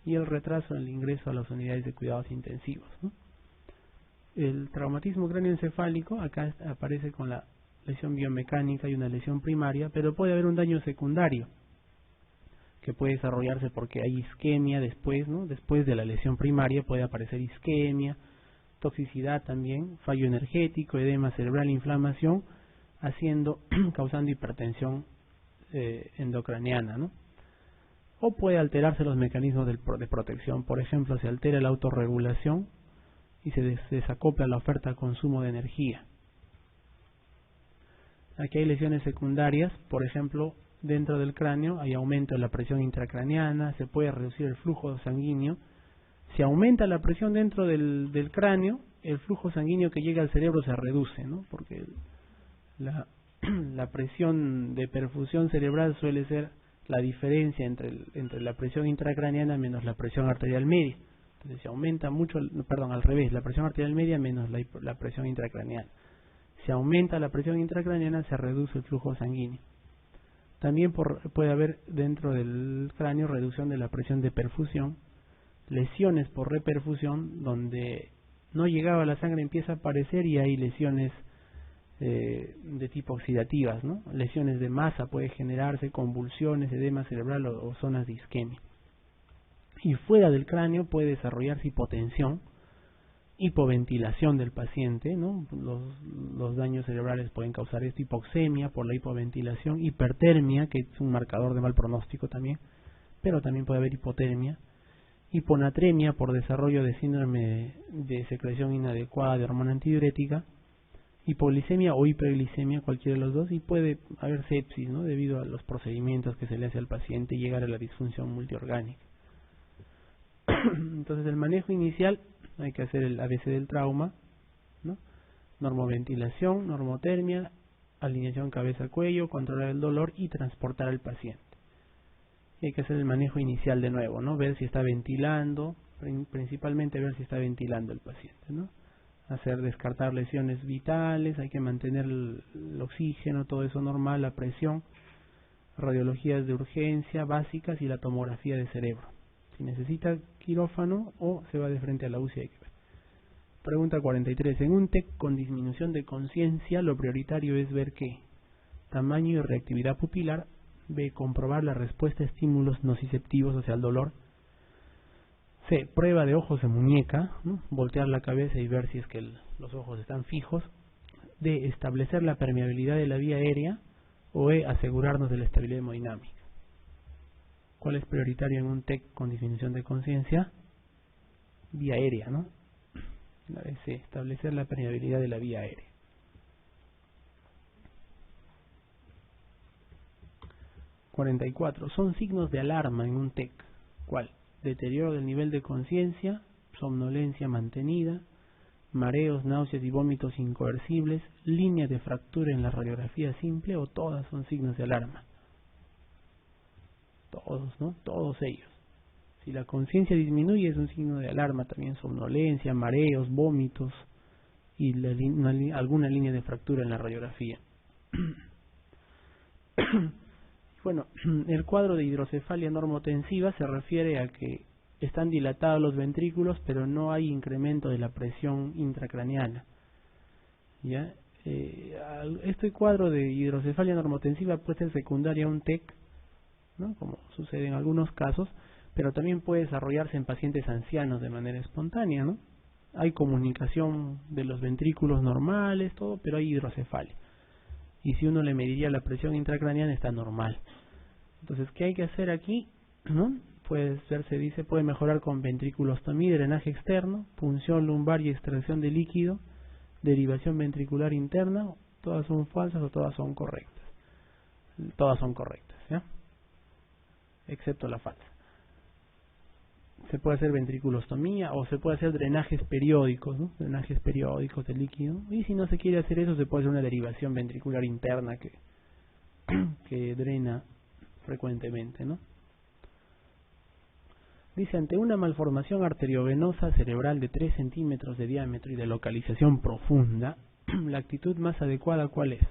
y el retraso en el ingreso a las unidades de cuidados intensivos, ¿no? El traumatismo cráneoencefálico acá aparece con la lesión biomecánica y una lesión primaria, pero puede haber un daño secundario que puede desarrollarse porque hay isquemia después, ¿no? Después de la lesión primaria puede aparecer isquemia, toxicidad también, fallo energético, edema cerebral, inflamación, causando hipertensión endocraniana, ¿no? O puede alterarse los mecanismos de protección. Por ejemplo, se altera la autorregulación y se desacopla la oferta al consumo de energía. Aquí hay lesiones secundarias, por ejemplo, dentro del cráneo hay aumento de la presión intracraneana, se puede reducir el flujo sanguíneo. Si aumenta la presión dentro del cráneo, el flujo sanguíneo que llega al cerebro se reduce, ¿no? Porque la presión de perfusión cerebral suele ser la diferencia entre la presión intracraneana menos la presión arterial media. Entonces se aumenta mucho, al revés, la presión arterial media menos la presión intracraneana. Si aumenta la presión intracraneana, se reduce el flujo sanguíneo. También puede haber dentro del cráneo reducción de la presión de perfusión, lesiones por reperfusión, donde no llegaba la sangre empieza a aparecer y hay lesiones de tipo oxidativas, ¿no? Lesiones de masa puede generarse, convulsiones, edema cerebral o zonas de isquemia. Y fuera del cráneo puede desarrollarse hipotensión, hipoventilación del paciente, ¿no? Los daños cerebrales pueden causar esto, hipoxemia por la hipoventilación, hipertermia, que es un marcador de mal pronóstico también, pero también puede haber hipotermia, hiponatremia por desarrollo de síndrome de secreción inadecuada de hormona antidiurética, hipoglicemia o hiperglicemia, cualquiera de los dos, y puede haber sepsis, ¿no? Debido a los procedimientos que se le hace al paciente y llegar a la disfunción multiorgánica. Entonces el manejo inicial hay que hacer el ABC del trauma, ¿no? Normoventilación, normotermia, alineación cabeza-cuello, controlar el dolor y transportar al paciente. Y hay que hacer el manejo inicial de nuevo, ¿no? Ver si está ventilando, principalmente ver si está ventilando el paciente, ¿no? Descartar lesiones vitales, hay que mantener el oxígeno, todo eso normal, la presión, radiologías de urgencia básicas y la tomografía de cerebro. Si necesita quirófano o se va de frente a la UCI, hay que ver. Pregunta 43. En un TEC con disminución de conciencia, lo prioritario es ver qué: tamaño y reactividad pupilar. B. Comprobar la respuesta a estímulos nociceptivos, o sea, al dolor. C. Prueba de ojos de muñeca, ¿no? Voltear la cabeza y ver si es que los ojos están fijos. D. Establecer la permeabilidad de la vía aérea. O E. Asegurarnos de la estabilidad hemodinámica. ¿Cuál es prioritario en un TEC con disminución de conciencia? Vía aérea, ¿no? La vez C. Establecer la permeabilidad de la vía aérea. 44. Son signos de alarma en un TEC. ¿Cuál? Deterioro del nivel de conciencia, somnolencia mantenida, mareos, náuseas y vómitos incoercibles, línea de fractura en la radiografía simple, o todas son signos de alarma. Todos, ¿no? Todos ellos. Si la conciencia disminuye es un signo de alarma, también somnolencia, mareos, vómitos y alguna línea de fractura en la radiografía. Bueno, el cuadro de hidrocefalia normotensiva se refiere a que están dilatados los ventrículos, pero no hay incremento de la presión intracraneana. ¿Ya? Este cuadro de hidrocefalia normotensiva puede ser secundaria a un TEC, ¿no? Como sucede en algunos casos, pero también puede desarrollarse en pacientes ancianos de manera espontánea, ¿no? Hay comunicación de los ventrículos normales, todo, pero hay hidrocefalia. Y si uno le mediría la presión intracraneana, está normal. Entonces, ¿qué hay que hacer aquí? ¿No? Puede mejorar con ventriculostomía, drenaje externo, punción lumbar y extracción de líquido, derivación ventricular interna. Todas son falsas o todas son correctas. Todas son correctas, ¿ya? Excepto la falsa. Se puede hacer ventriculostomía o se puede hacer drenajes periódicos, ¿no? Drenajes periódicos de líquido. Y si no se quiere hacer eso, se puede hacer una derivación ventricular interna que drena frecuentemente, ¿no? Dice, ante una malformación arteriovenosa cerebral de 3 centímetros de diámetro y de localización profunda, la actitud más adecuada, ¿cuál es?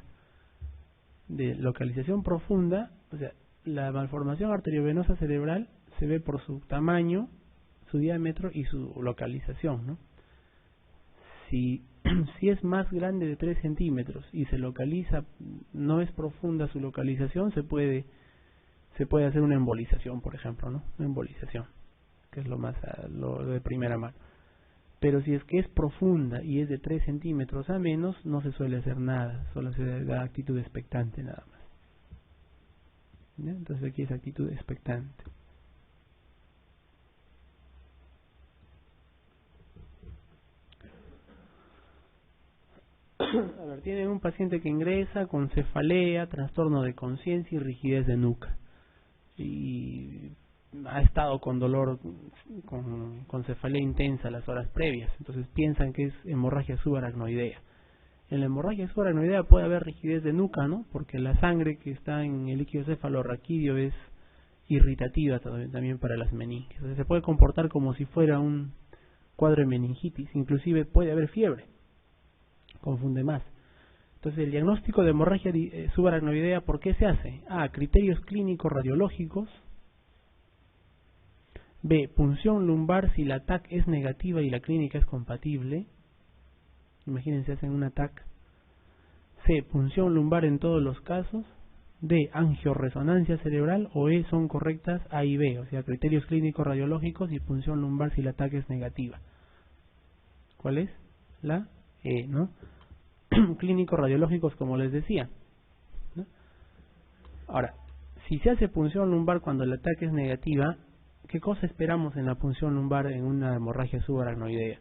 De localización profunda, o sea, la malformación arteriovenosa cerebral se ve por su tamaño su diámetro y su localización, ¿no? Si es más grande de 3 centímetros y se localiza, no es profunda su localización, se puede hacer una embolización, por ejemplo, ¿no? Una embolización, que es lo de primera mano. Pero si es que es profunda y es de 3 centímetros a menos, no se suele hacer nada, solo se da actitud expectante nada más. ¿Ya? Entonces aquí es actitud expectante. A ver, tienen un paciente que ingresa con cefalea, trastorno de conciencia y rigidez de nuca. Y ha estado con dolor, con cefalea intensa las horas previas. Entonces piensan que es hemorragia subaracnoidea. En la hemorragia subaracnoidea puede haber rigidez de nuca, ¿no? Porque la sangre que está en el líquido cefalorraquídeo es irritativa también para las meninges. Entonces se puede comportar como si fuera un cuadro de meningitis. Inclusive puede haber fiebre. Confunde más. Entonces el diagnóstico de hemorragia subaracnoidea, ¿por qué se hace? A. Criterios clínicos radiológicos. B. Punción lumbar si la TAC es negativa y la clínica es compatible. Imagínense, hacen una TAC. C. Punción lumbar en todos los casos. D. Angioresonancia cerebral. O E. Son correctas A y B. O sea, criterios clínicos radiológicos y punción lumbar si la TAC es negativa. ¿Cuál es? La E, ¿no? Clínicos radiológicos, como les decía, ¿no? Ahora, si se hace punción lumbar cuando el ataque es negativa, ¿qué cosa esperamos en la punción lumbar en una hemorragia subaracnoidea?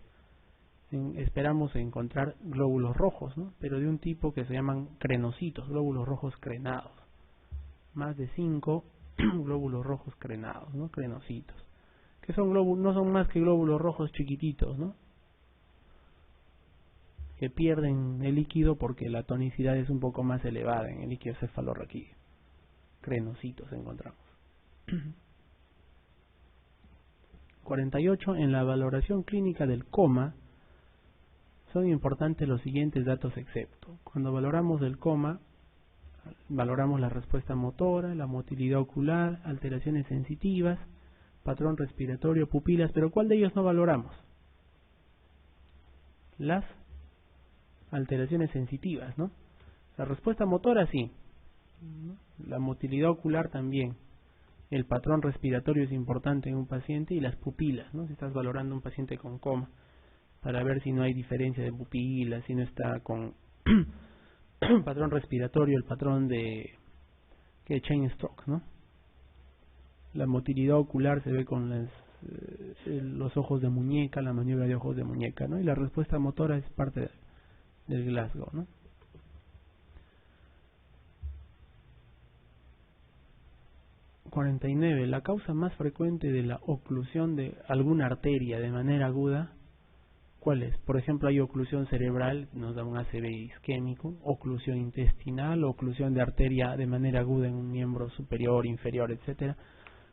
Esperamos encontrar glóbulos rojos, ¿no? Pero de un tipo que se llaman crenocitos, glóbulos rojos crenados. Más de 5 glóbulos rojos crenados, ¿no? Crenocitos. Que son glóbulos, no son más que glóbulos rojos chiquititos, ¿no? Que pierden el líquido porque la tonicidad es un poco más elevada en el líquido cefalorraquídeo. Crenocitos encontramos. 48. En la valoración clínica del coma son importantes los siguientes datos excepto. Cuando valoramos el coma, valoramos la respuesta motora, la motilidad ocular, alteraciones sensitivas, patrón respiratorio, pupilas, pero ¿cuál de ellos no valoramos? Las alteraciones sensitivas, ¿no? La respuesta motora sí, la motilidad ocular también, el patrón respiratorio es importante en un paciente y las pupilas, ¿no? Si estás valorando un paciente con coma, para ver si no hay diferencia de pupilas, si no está con patrón respiratorio, el patrón de chain stroke, ¿no? La motilidad ocular se ve con los ojos de muñeca, la maniobra de ojos de muñeca, ¿no? Y la respuesta motora es parte del Glasgow, ¿no? 49. La causa más frecuente de la oclusión de alguna arteria de manera aguda, ¿cuál es? Por ejemplo, hay oclusión cerebral, nos da un ACV isquémico, oclusión intestinal, oclusión de arteria de manera aguda en un miembro superior, inferior, etcétera.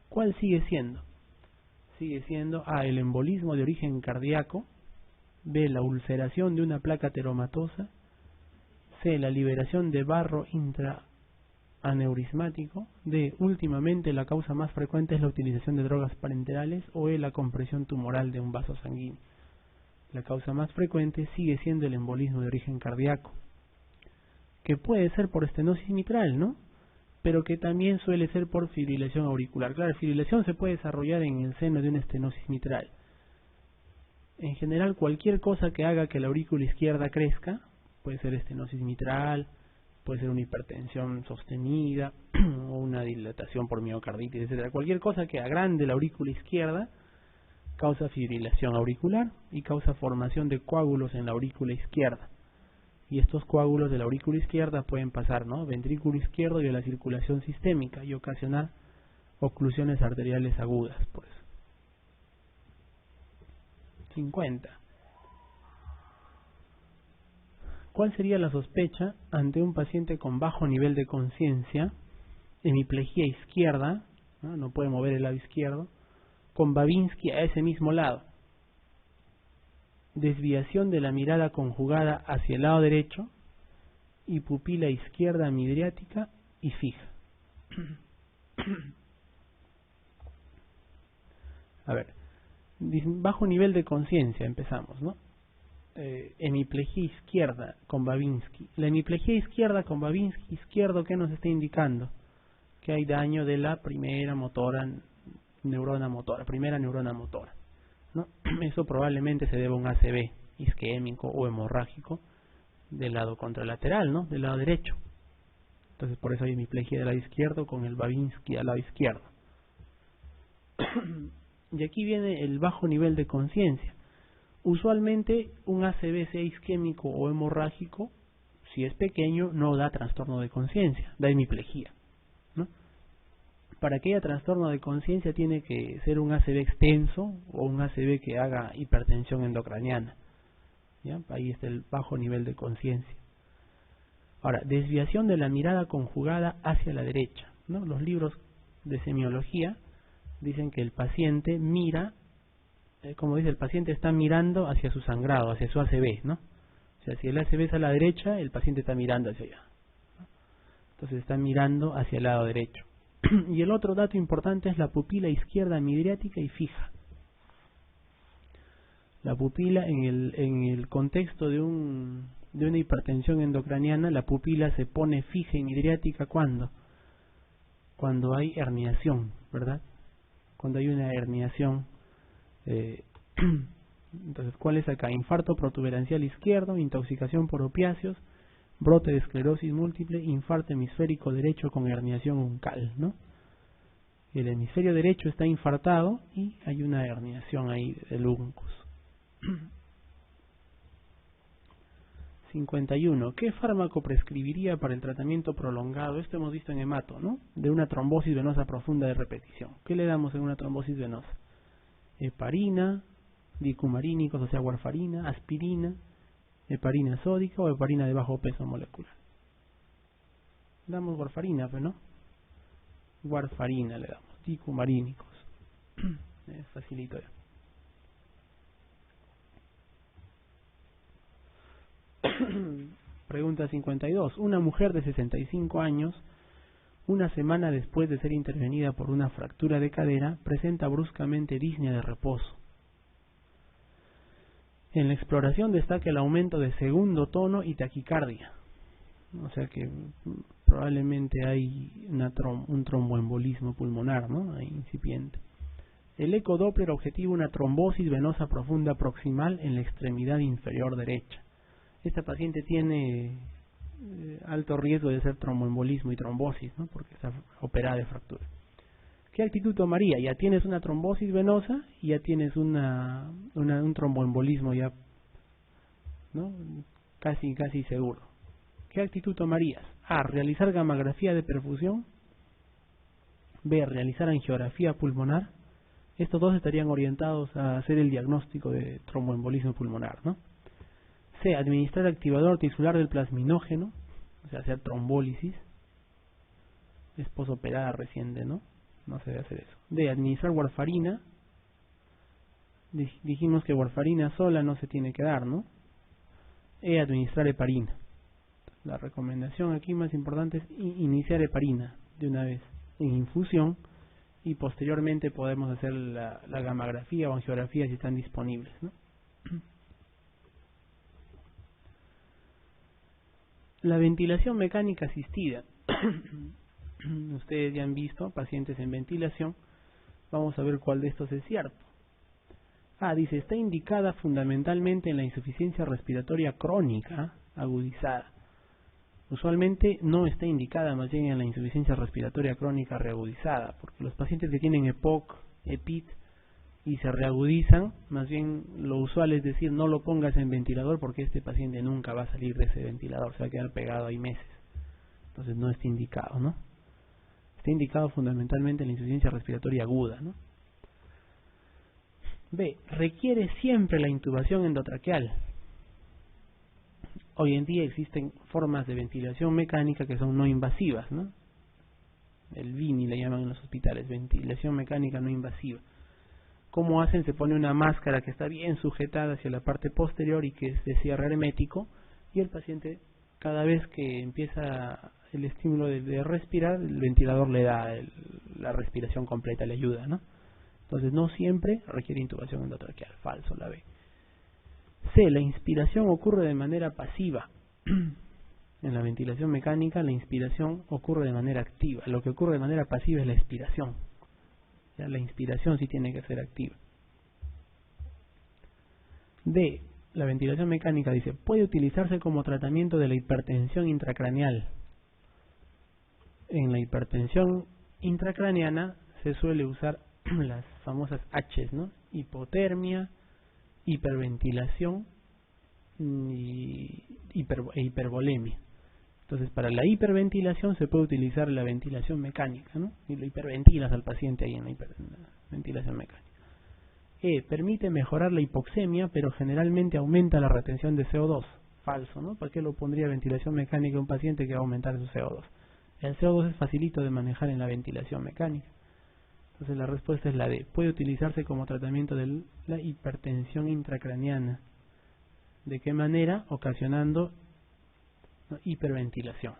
¿Cuál sigue siendo? Sigue siendo A. El embolismo de origen cardíaco. B. La ulceración de una placa teromatosa. C. La liberación de barro intraaneurismático. D. Últimamente la causa más frecuente es la utilización de drogas parenterales. O E. La compresión tumoral de un vaso sanguíneo. La causa más frecuente sigue siendo el embolismo de origen cardíaco, que puede ser por estenosis mitral, ¿no? Pero que también suele ser por fibrilación auricular. Claro, la fibrilación se puede desarrollar en el seno de una estenosis mitral. En general, cualquier cosa que haga que la aurícula izquierda crezca, puede ser estenosis mitral, puede ser una hipertensión sostenida o una dilatación por miocarditis, etcétera. Cualquier cosa que agrande la aurícula izquierda causa fibrilación auricular y causa formación de coágulos en la aurícula izquierda. Y estos coágulos de la aurícula izquierda pueden pasar, ¿no?, ventrículo izquierdo y a la circulación sistémica y ocasionar oclusiones arteriales agudas, pues. 50. ¿Cuál sería la sospecha ante un paciente con bajo nivel de conciencia, hemiplegia izquierda, no puede mover el lado izquierdo, con Babinski a ese mismo lado, desviación de la mirada conjugada hacia el lado derecho y pupila izquierda midriática y fija? A ver, Bajo nivel de conciencia empezamos, ¿no? Hemiplegia izquierda con Babinski. La hemiplegia izquierda con Babinski izquierdo, ¿qué nos está indicando? Que hay daño de la primera neurona motora, ¿no? Eso probablemente se debe a un ACV isquémico o hemorrágico del lado contralateral, ¿no? Del lado derecho. Entonces por eso hay hemiplegia del lado izquierdo con el Babinski al lado izquierdo. Y aquí viene el bajo nivel de conciencia. Usualmente un ACV, sea isquémico o hemorrágico, si es pequeño, no da trastorno de conciencia, da hemiplegia, ¿no? Para que haya trastorno de conciencia tiene que ser un ACV extenso o un ACV que haga hipertensión endocraniana, ¿ya? Ahí está el bajo nivel de conciencia. Ahora, desviación de la mirada conjugada hacia la derecha, ¿no? Los libros de semiología dicen que el paciente mira, como dice, el paciente está mirando hacia su sangrado, hacia su ACV, ¿no? O sea, si el ACV es a la derecha, el paciente está mirando hacia allá, ¿no? Entonces está mirando hacia el lado derecho. Y el otro dato importante es la pupila izquierda midriática y fija. La pupila, en el contexto de una hipertensión endocraniana, la pupila se pone fija y midriática ¿cuándo? Cuando hay herniación, ¿verdad? Cuando hay una herniación. Entonces, ¿cuál es acá? Infarto protuberancial izquierdo, intoxicación por opiáceos, brote de esclerosis múltiple, infarto hemisférico derecho con herniación uncal, ¿no? El hemisferio derecho está infartado y hay una herniación ahí del uncus. 51. ¿Qué fármaco prescribiría para el tratamiento prolongado? Esto hemos visto en hemato, ¿no? De una trombosis venosa profunda de repetición. ¿Qué le damos en una trombosis venosa? Heparina, dicumarínicos, o sea, warfarina, aspirina, heparina sódica o heparina de bajo peso molecular. Damos warfarina, pues, ¿no? Warfarina le damos, dicumarínicos. Es facilito ya. Pregunta 52. Una mujer de 65 años, una semana después de ser intervenida por una fractura de cadera, presenta bruscamente disnea de reposo. En la exploración destaca el aumento de segundo tono y taquicardia. O sea que probablemente hay un tromboembolismo pulmonar, ¿no? Ahí incipiente. El ecodoppler objetivo una trombosis venosa profunda proximal en la extremidad inferior derecha. Esta paciente tiene alto riesgo de hacer tromboembolismo y trombosis, ¿no? Porque está operada de fractura. ¿Qué actitud tomaría? Ya tienes una trombosis venosa y ya tienes un tromboembolismo ya, ¿no? Casi seguro. ¿Qué actitud tomarías? A. Realizar gammagrafía de perfusión. B. Realizar angiografía pulmonar. Estos dos estarían orientados a hacer el diagnóstico de tromboembolismo pulmonar, ¿no? C. Administrar activador tisular del plasminógeno, o sea, hacer trombólisis. Es posoperada reciente, ¿no? No se debe hacer eso. D. Administrar warfarina. Dijimos que warfarina sola no se tiene que dar, ¿no? E. Administrar heparina. La recomendación aquí más importante es iniciar heparina de una vez en infusión y posteriormente podemos hacer la gammagrafía o angiografía si están disponibles, ¿no? La ventilación mecánica asistida. Ustedes ya han visto pacientes en ventilación. Vamos a ver cuál de estos es cierto. Dice, está indicada fundamentalmente en la insuficiencia respiratoria crónica agudizada. Usualmente no está indicada más bien en la insuficiencia respiratoria crónica reagudizada, porque los pacientes que tienen EPOC, EPIT y se reagudizan, más bien lo usual es decir, no lo pongas en ventilador porque este paciente nunca va a salir de ese ventilador, se va a quedar pegado ahí meses. Entonces no está indicado, ¿no? Está indicado fundamentalmente en la insuficiencia respiratoria aguda, ¿no? B. Requiere siempre la intubación endotraqueal. Hoy en día existen formas de ventilación mecánica que son no invasivas, ¿no? El VINI le llaman en los hospitales, ventilación mecánica no invasiva. ¿Cómo hacen? Se pone una máscara que está bien sujetada hacia la parte posterior y que es de cierre hermético, y el paciente, cada vez que empieza el estímulo de respirar, el ventilador le da la respiración completa, le ayuda, ¿no? Entonces no siempre requiere intubación endotraqueal. Falso, la B. C. La inspiración ocurre de manera pasiva. En la ventilación mecánica la inspiración ocurre de manera activa. Lo que ocurre de manera pasiva es la expiración. Ya, la inspiración sí tiene que ser activa. D. La ventilación mecánica dice, puede utilizarse como tratamiento de la hipertensión intracraneal. En la hipertensión intracraneana se suele usar las famosas H, ¿no? Hipotermia, hiperventilación y hipervolemia. Entonces, para la hiperventilación se puede utilizar la ventilación mecánica, ¿no? Y lo hiperventilas al paciente ahí en la ventilación mecánica. Permite mejorar la hipoxemia, pero generalmente aumenta la retención de CO2. Falso, ¿no? ¿Para qué lo pondría ventilación mecánica a un paciente que va a aumentar su CO2? El CO2 es facilito de manejar en la ventilación mecánica. Entonces la respuesta es la D. Puede utilizarse como tratamiento de la hipertensión intracraneana. ¿De qué manera? Ocasionando hiperventilación.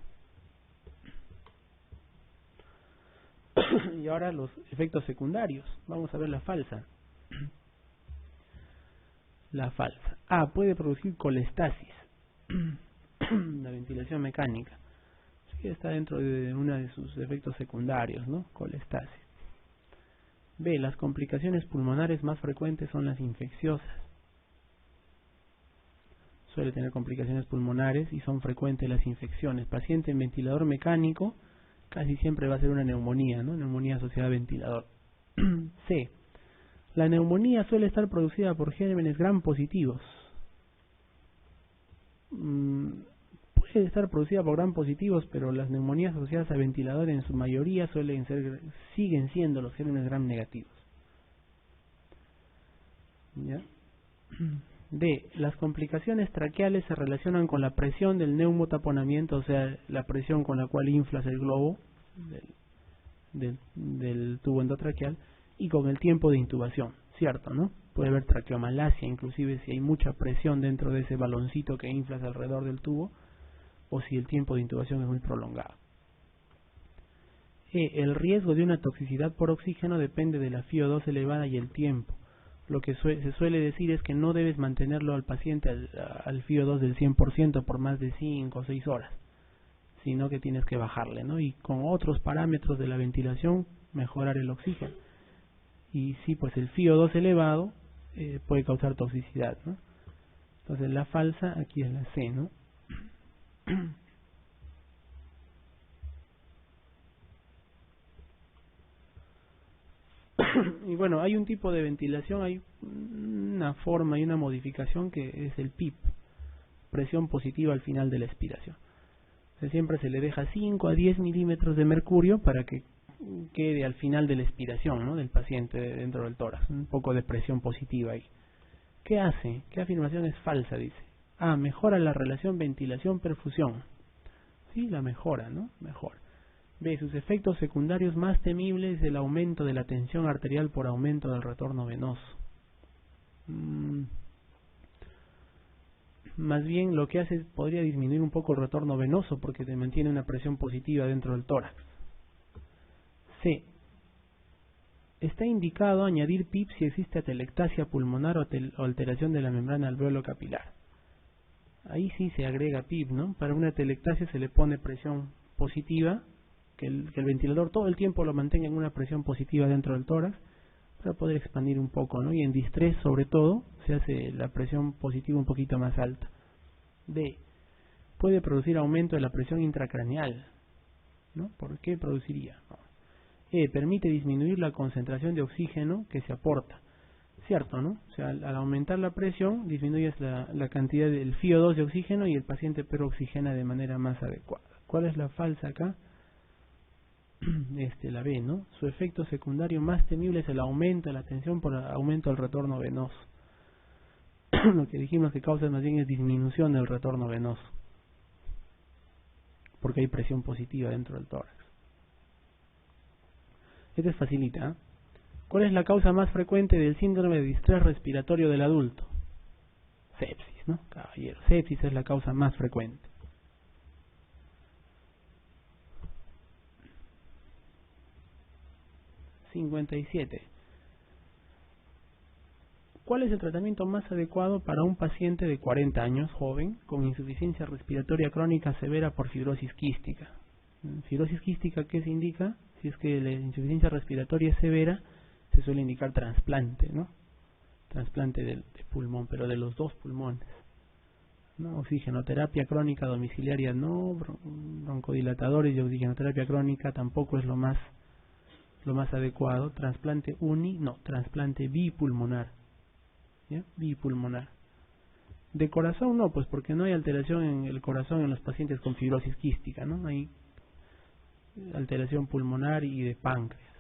Y ahora los efectos secundarios. Vamos a ver la falsa. La falsa. A. Puede producir colestasis. La ventilación mecánica. Sí, está dentro de uno de sus efectos secundarios, ¿no? Colestasis. B. Las complicaciones pulmonares más frecuentes son las infecciosas. Suele tener complicaciones pulmonares y son frecuentes las infecciones. Paciente en ventilador mecánico casi siempre va a ser una neumonía, ¿no? Neumonía asociada a ventilador. C. La neumonía suele estar producida por gérmenes gram positivos. Puede estar producida por gram positivos, pero las neumonías asociadas a ventilador en su mayoría siguen siendo los gérmenes gram negativos. ¿Ya? D. Las complicaciones traqueales se relacionan con la presión del neumotaponamiento, o sea, la presión con la cual inflas el globo del tubo endotraqueal, y con el tiempo de intubación, ¿cierto, no? Puede haber traqueomalacia, inclusive si hay mucha presión dentro de ese baloncito que inflas alrededor del tubo, o si el tiempo de intubación es muy prolongado. El riesgo de una toxicidad por oxígeno depende de la FiO2 elevada y el tiempo. Lo que se suele decir es que no debes mantenerlo al paciente al FiO2 del 100% por más de 5 o 6 horas, sino que tienes que bajarle, ¿no? Y con otros parámetros de la ventilación mejorar el oxígeno. Y sí, pues el FiO2 elevado puede causar toxicidad, ¿no? Entonces la falsa aquí es la C, ¿no? Y bueno, hay un tipo de ventilación, hay una forma y una modificación que es el PIP, presión positiva al final de la expiración. O sea, siempre se le deja 5 a 10 milímetros de mercurio para que quede al final de la expiración, ¿no? Del paciente dentro del tórax, un poco de presión positiva ahí. ¿Qué hace? ¿Qué afirmación es falsa? Dice. A. Mejora la relación ventilación-perfusión. Sí, la mejora, ¿no? Mejora. B. Sus efectos secundarios más temibles es el aumento de la tensión arterial por aumento del retorno venoso. Más bien lo que hace podría disminuir un poco el retorno venoso porque te mantiene una presión positiva dentro del tórax. C. Está indicado añadir PIP si existe atelectasia pulmonar o alteración de la membrana alveolo-capilar. Ahí sí se agrega PIP, ¿no? Para una atelectasia se le pone presión positiva, que el ventilador todo el tiempo lo mantenga en una presión positiva dentro del tórax para poder expandir un poco, ¿no? Y en distrés, sobre todo, se hace la presión positiva un poquito más alta. D. Puede producir aumento de la presión intracraneal, ¿no? ¿Por qué produciría? E. Permite disminuir la concentración de oxígeno que se aporta. Cierto, ¿no? O sea, al aumentar la presión, disminuyes la cantidad del FiO2 de oxígeno y el paciente peroxigena de manera más adecuada. ¿Cuál es la falsa acá? La B, ¿no? Su efecto secundario más temible es el aumento de la tensión por aumento del retorno venoso. Lo que dijimos que causa más bien es disminución del retorno venoso, porque hay presión positiva dentro del tórax. Este es facilita, ¿eh? ¿Cuál es la causa más frecuente del síndrome de distrés respiratorio del adulto? Sepsis, ¿no? Caballero, sepsis es la causa más frecuente. ¿cuál es el tratamiento más adecuado para un paciente de 40 años, joven, con insuficiencia respiratoria crónica severa por fibrosis quística? Fibrosis quística, ¿qué se indica? Si es que la insuficiencia respiratoria es severa, se suele indicar trasplante, ¿no? Trasplante de pulmón, pero de los dos pulmones, ¿no? Oxigenoterapia crónica domiciliaria no, broncodilatadores y oxigenoterapia crónica tampoco es lo más adecuado. Trasplante no, trasplante bipulmonar, ¿ya? Bipulmonar. De corazón no, pues porque no hay alteración en el corazón en los pacientes con fibrosis quística, ¿no? Hay alteración pulmonar y de páncreas.